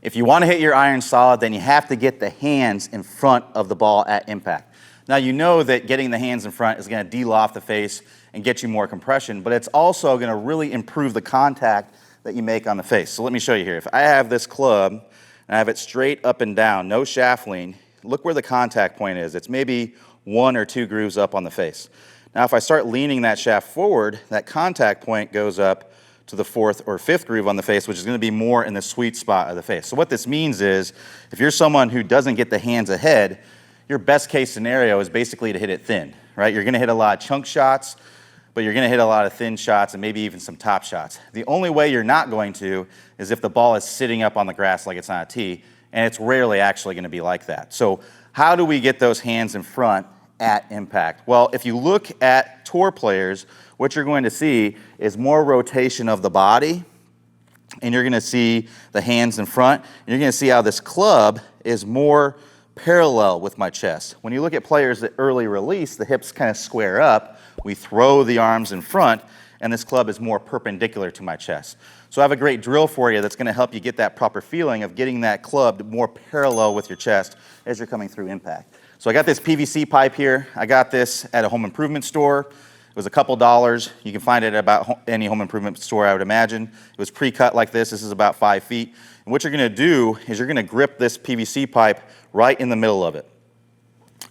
If you want to hit your iron solid, then you have to get the hands in front of the ball at impact. Now you know that getting the hands in front is going to de-loft the face and get you more compression, but it's also going to really improve the contact that you make on the face. So let me show you here. If I have this club and I have it straight up and down, no shaft lean, look where the contact point is. It's maybe 1 or 2 grooves up on the face. Now if I start leaning that shaft forward, that contact point goes up to the 4th or 5th groove on the face, which is going to be more in the sweet spot of the face. So what this means is, if you're someone who doesn't get the hands ahead, your best case scenario is basically to hit it thin, right? You're going to hit a lot of chunk shots, but you're going to hit a lot of thin shots and maybe even some top shots. The only way you're not going to is if the ball is sitting up on the grass like it's on a tee, and it's rarely actually going to be like that. So how do we get those hands in front at impact? Well, if you look at tour players, what you're going to see is more rotation of the body, and you're going to see the hands in front, and you're going to see how this club is more parallel with my chest. When you look at players that early release, the hips kind of square up, we throw the arms in front, and this club is more perpendicular to my chest. So I have a great drill for you that's going to help you get that proper feeling of getting that club more parallel with your chest as you're coming through impact. So I got this PVC pipe here. I got this at a home improvement store. It was a couple dollars. You can find it at about any home improvement store, I would imagine. It was pre-cut like this. This is about 5 feet. And what you're going to do is you're going to grip this PVC pipe right in the middle of it.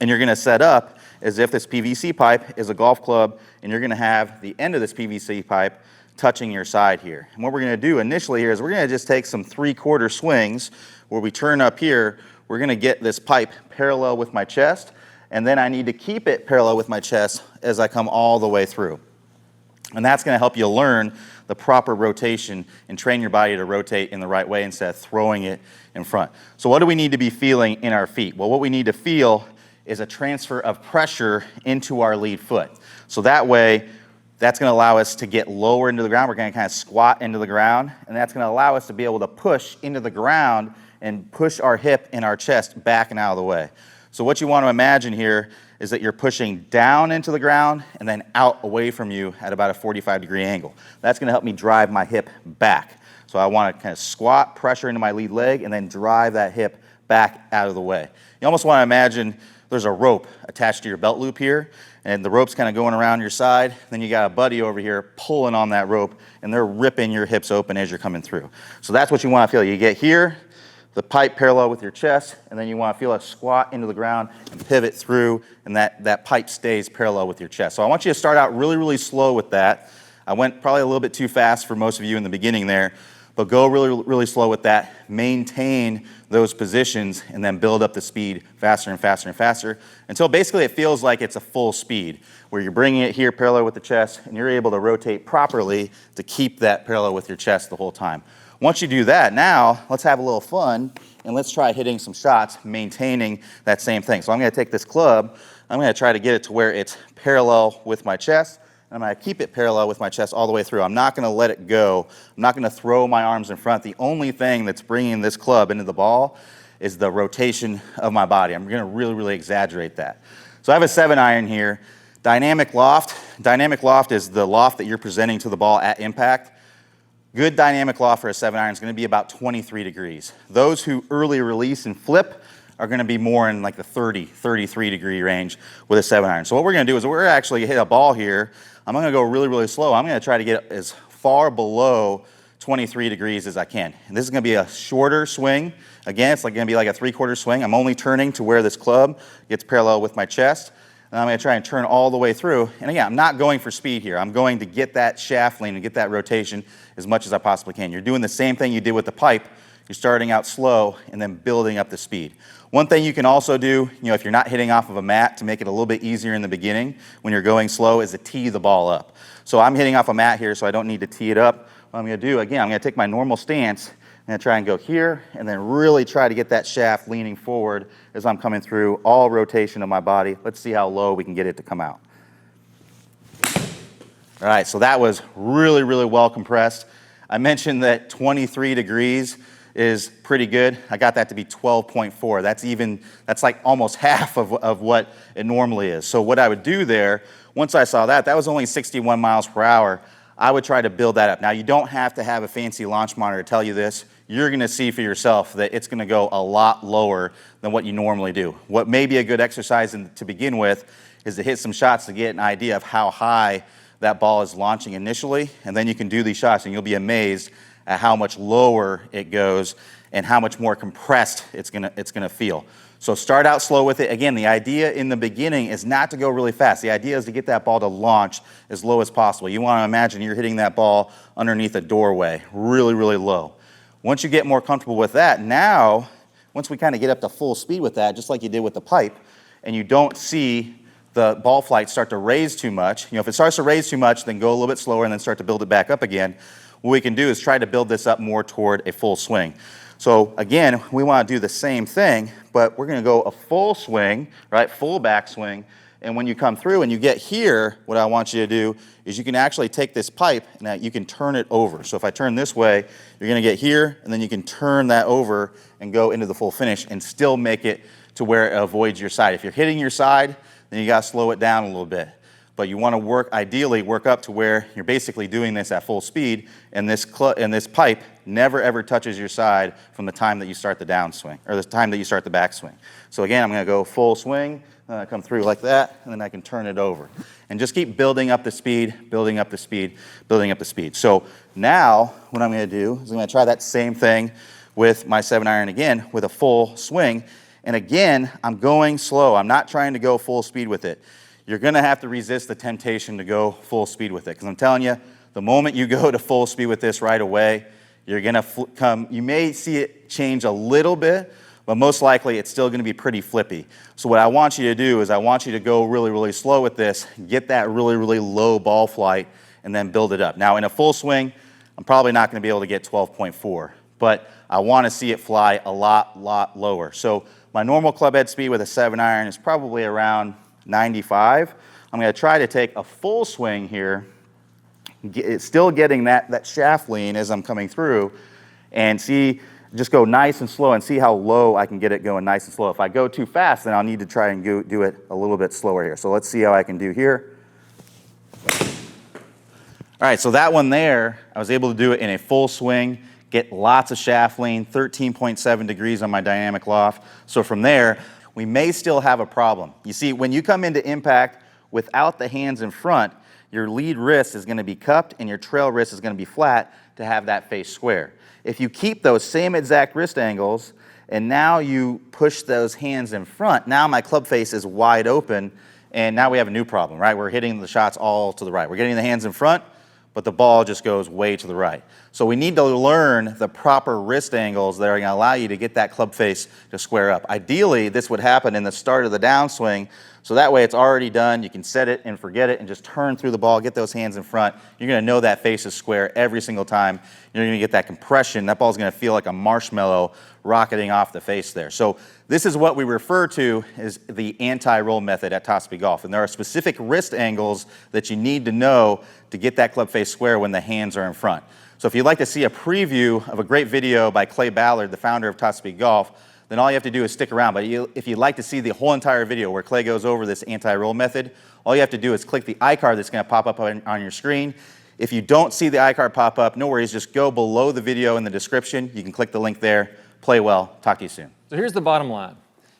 And you're going to set up as if this PVC pipe is a golf club, and you're going to have the end of this PVC pipe touching your side here. And what we're going to do initially here is we're going to just take some 3/4 swings where we turn up here. We're going to get this pipe parallel with my chest, and then I need to keep it parallel with my chest as I come all the way through. And that's going to help you learn the proper rotation and train your body to rotate in the right way instead of throwing it in front. So what do we need to be feeling in our feet? Well, what we need to feel is a transfer of pressure into our lead foot. So that way, that's going to allow us to get lower into the ground. We're going to kind of squat into the ground, and that's going to allow us to be able to push into the ground and push our hip and our chest back and out of the way. So what you want to imagine here is that you're pushing down into the ground and then out away from you at about a 45-degree angle. That's going to help me drive my hip back. So I want to kind of squat, pressure into my lead leg, and then drive that hip back out of the way. You almost want to imagine there's a rope attached to your belt loop here, and the rope's kind of going around your side. Then you got a buddy over here pulling on that rope, and they're ripping your hips open as you're coming through. So that's what you want to feel. You get here, the pipe parallel with your chest, and then you want to feel a squat into the ground and pivot through, and that pipe stays parallel with your chest. So I want you to start out really, really slow with that. I went probably a little bit too fast for most of you in the beginning there, but go really, really slow with that. Maintain those positions and then build up the speed faster and faster and faster until basically it feels like it's a full speed where you're bringing it here parallel with the chest and you're able to rotate properly to keep that parallel with your chest the whole time. Once you do that, now let's have a little fun and let's try hitting some shots, maintaining that same thing. So I'm going to take this club, I'm going to try to get it to where it's parallel with my chest, and I'm going to keep it parallel with my chest all the way through. I'm not going to let it go. I'm not going to throw my arms in front. The only thing that's bringing this club into the ball is the rotation of my body. I'm going to really, really exaggerate that. So I have a 7-iron here. Dynamic loft. Dynamic loft is the loft that you're presenting to the ball at impact. Good dynamic loft for a 7-iron is going to be about 23 degrees. Those who early release and flip are going to be more in like the 30, 33 degree range with a 7-iron. So what we're going to do is we're actually hit a ball here. I'm going to go really, really slow. I'm going to try to get as far below 23 degrees as I can. And this is going to be a shorter swing. Again, it's going to be like a 3/4 swing. I'm only turning to where this club gets parallel with my chest. And I'm going to try and turn all the way through. And again, I'm not going for speed here. I'm going to get that shaft lean and get that rotation as much as I possibly can. You're doing the same thing you did with the pipe. You're starting out slow and then building up the speed. One thing you can also do, if you're not hitting off of a mat to make it a little bit easier in the beginning when you're going slow, is to tee the ball up. So I'm hitting off a mat here, so I don't need to tee it up. What I'm going to do, again, I'm going to take my normal stance. I'm going to try and go here and then really try to get that shaft leaning forward as I'm coming through, all rotation of my body. Let's see how low we can get it to come out. All right, so that was really, really well compressed. I mentioned that 23 degrees is pretty good. I got that to be 12.4. That's like almost half of what it normally is. So what I would do there, once I saw that was only 61 miles per hour. I would try to build that up. Now, you don't have to have a fancy launch monitor to tell you this. you're going to see for yourself that it's going to go a lot lower than what you normally do. What may be a good exercise to begin with is to hit some shots to get an idea of how high that ball is launching initially, and then you can do these shots and you'll be amazed at how much lower it goes and how much more compressed it's gonna feel. So start out slow with it. Again, the idea in the beginning is not to go really fast. The idea is to get that ball to launch as low as possible. You want to imagine you're hitting that ball underneath a doorway, really, really low. Once you get more comfortable with that, now, once we kind of get up to full speed with that, just like you did with the pipe, and you don't see the ball flight start to raise too much, if it starts to raise too much, then go a little bit slower and then start to build it back up again. What we can do is try to build this up more toward a full swing. So again, we want to do the same thing, but we're going to go a full swing, right? Full backswing. And when you come through and you get here, what I want you to do is you can actually take this pipe and you can turn it over. So if I turn this way, you're going to get here, and then you can turn that over and go into the full finish and still make it to where it avoids your side. If you're hitting your side, then you got to slow it down a little bit. But you want to ideally work up to where you're basically doing this at full speed, and this pipe never ever touches your side from the time that you start the downswing, or the time that you start the backswing. So again, I'm going to go full swing, come through like that, and then I can turn it over. And just keep building up the speed, building up the speed, building up the speed. So now what I'm going to do is I'm going to try that same thing with my 7-iron again with a full swing. And again, I'm going slow. I'm not trying to go full speed with it. You're going to have to resist the temptation to go full speed with it. Because I'm telling you, the moment you go to full speed with this right away, you're going to you may see it change a little bit, but most likely it's still going to be pretty flippy. So what I want you to do is I want you to go really, really slow with this, get that really, really low ball flight, and then build it up. Now in a full swing, I'm probably not going to be able to get 12.4, but I want to see it fly a lot lower. So my normal club head speed with a 7-iron is probably around 95. I'm going to try to take a full swing here, still getting that shaft lean as I'm coming through, and just go nice and slow and see how low I can get it going nice and slow. If I go too fast, then I'll need to try and do it a little bit slower here. So let's see how I can do here. All right, so that one there, I was able to do it in a full swing, get lots of shaft lean, 13.7 degrees on my dynamic loft. So from there, we may still have a problem. You see, when you come into impact without the hands in front, your lead wrist is going to be cupped and your trail wrist is going to be flat to have that face square. If you keep those same exact wrist angles and now you push those hands in front, now my club face is wide open, and now we have a new problem, right? We're hitting the shots all to the right. We're getting the hands in front, but the ball just goes way to the right. So we need to learn the proper wrist angles that are going to allow you to get that club face to square up. Ideally, this would happen in the start of the downswing, so that way it's already done. You can set it and forget it and just turn through the ball, get those hands in front. You're going to know that face is square every single time. You're going to get that compression. That ball's going to feel like a marshmallow rocketing off the face there. So this is what we refer to as the anti-roll method at top speed golf. And there are specific wrist angles that you need to know to get that club face square when the hands are in front. So if you'd like to see a preview of a great video by Ballard, the founder of Top Speed Golf, then all you have to do is stick around. But if you'd like to see the whole entire video where Clay goes over this anti-roll method, all you have to do is click the iCard that's going to pop up on your screen. If you don't see the iCard pop up, no worries, just go below the video in the description. You can click the link there. Play well. Talk to you soon. So here's the bottom line.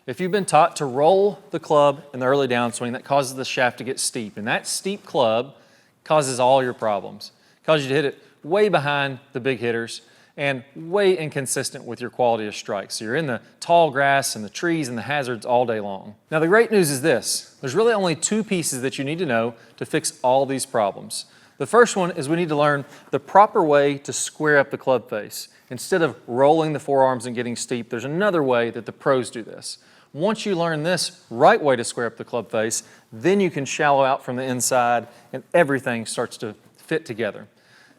If you've been taught to roll the club in the early downswing, that causes the shaft to get steep. And that steep club causes all your problems. It causes you to hit it way behind the big hitters and way inconsistent with your quality of strikes. So you're in the tall grass and the trees and the hazards all day long. Now the great news is this. There's really only two pieces that you need to know to fix all these problems. The first one is we need to learn the proper way to square up the club face. Instead of rolling the forearms and getting steep, there's another way that the pros do this. Once you learn this right way to square up the club face, then you can shallow out from the inside and everything starts to fit together.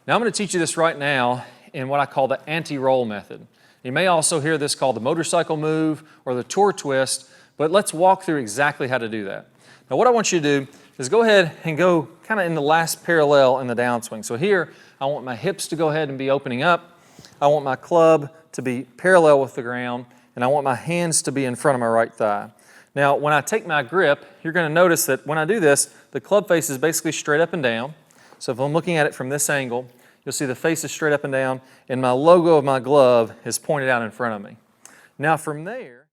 Now I'm going to teach you this right now in what I call the anti-roll method. You may also hear this called the motorcycle move or the tour twist, but let's walk through exactly how to do that. Now what I want you to do is go ahead and go kind of in the last parallel in the downswing. So here, I want my hips to go ahead and be opening up. I want my club to be parallel with the ground, and I want my hands to be in front of my right thigh. Now, when I take my grip, you're going to notice that when I do this, the club face is basically straight up and down. So if I'm looking at it from this angle, You'll see the face is straight up and down, and my logo of my glove is pointed out in front of me. Now from there,